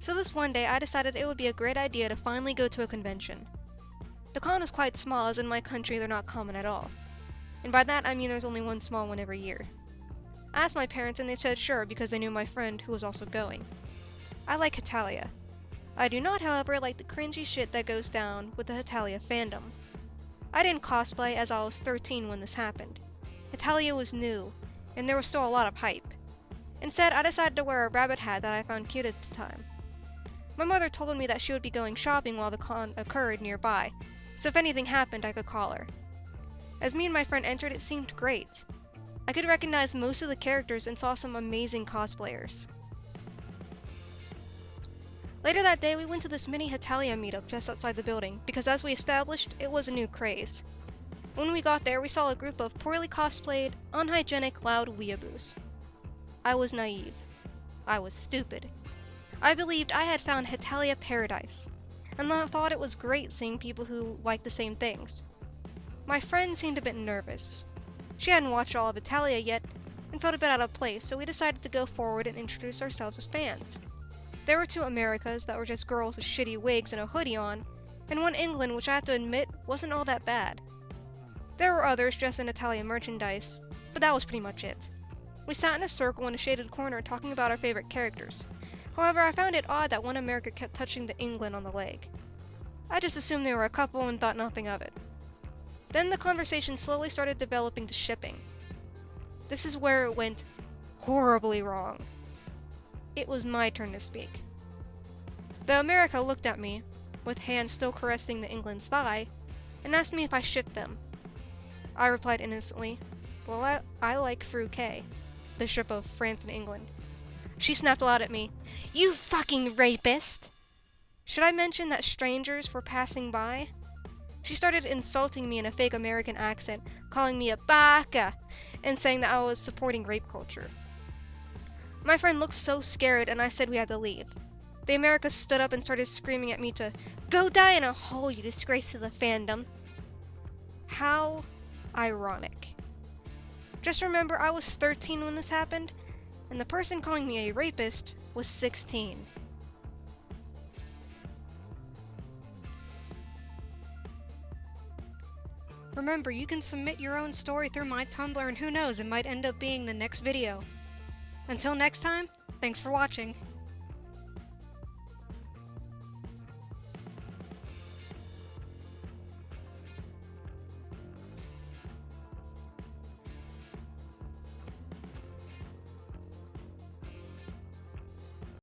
So this one day I decided it would be a great idea to finally go to a convention. The con is quite small, as in my country they're not common at all. And by that I mean there's only one small one every year. I asked my parents and they said sure because they knew my friend who was also going. I like Hetalia. I do not, however, like the cringy shit that goes down with the Hetalia fandom. I didn't cosplay as I was 13 when this happened. Hetalia was new, and there was still a lot of hype. Instead, I decided to wear a rabbit hat that I found cute at the time. My mother told me that she would be going shopping while the con occurred nearby, so if anything happened I could call her. As me and my friend entered, it seemed great. I could recognize most of the characters and saw some amazing cosplayers. Later that day, we went to this mini Hetalia meetup just outside the building, because as we established, it was a new craze. When we got there, we saw a group of poorly cosplayed, unhygienic, loud weeaboos. I was naive. I was stupid. I believed I had found Hetalia paradise, and I thought it was great seeing people who liked the same things. My friend seemed a bit nervous. She hadn't watched all of Hetalia yet, and felt a bit out of place, so we decided to go forward and introduce ourselves as fans. There were two Americas that were just girls with shitty wigs and a hoodie on, and one England which I have to admit wasn't all that bad. There were others dressed in Italian merchandise, but that was pretty much it. We sat in a circle in a shaded corner talking about our favorite characters. However, I found it odd that one America kept touching the England on the leg. I just assumed they were a couple and thought nothing of it. Then the conversation slowly started developing to shipping. This is where it went horribly wrong. It was my turn to speak. The America looked at me, with hands still caressing the England's thigh, and asked me if I shipped them. I replied innocently, well, I like Fru K, the ship of France and England. She snapped loud at me, "You fucking rapist!" Should I mention that strangers were passing by? She started insulting me in a fake American accent, calling me a baka, and saying that I was supporting rape culture. My friend looked so scared and I said we had to leave. The America stood up and started screaming at me to go die in a hole, you disgrace to the fandom. How ironic. Just remember, I was 13 when this happened, and the person calling me a rapist was 16. Remember, you can submit your own story through my Tumblr, and who knows, it might end up being the next video. Until next time, thanks for watching.